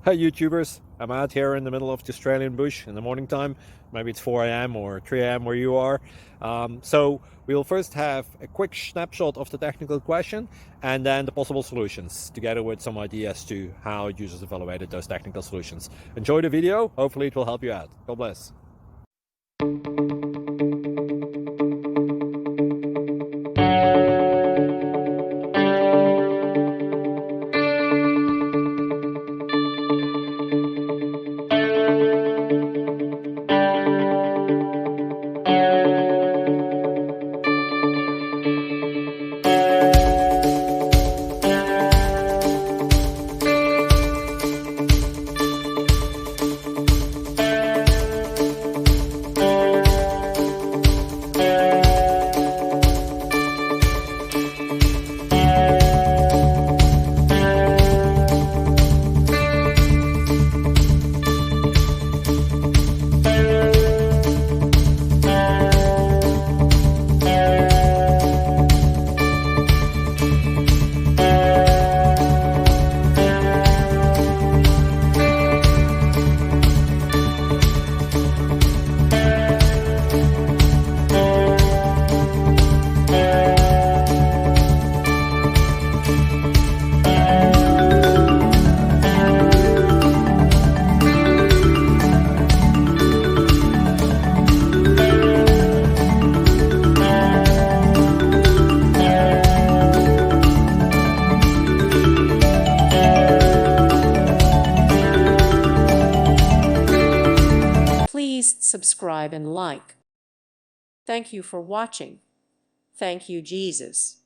Hey YouTubers, I'm out here in the middle of the Australian bush in the morning time. Maybe it's 4 a.m. or 3 a.m. where you are. So we'll first have a quick snapshot of the technical question and then the possible solutions, together with some ideas to how users evaluated those technical solutions. Enjoy the video, hopefully it will help you out. God bless. Please subscribe and like. Thank you for watching. Thank you, Jesus.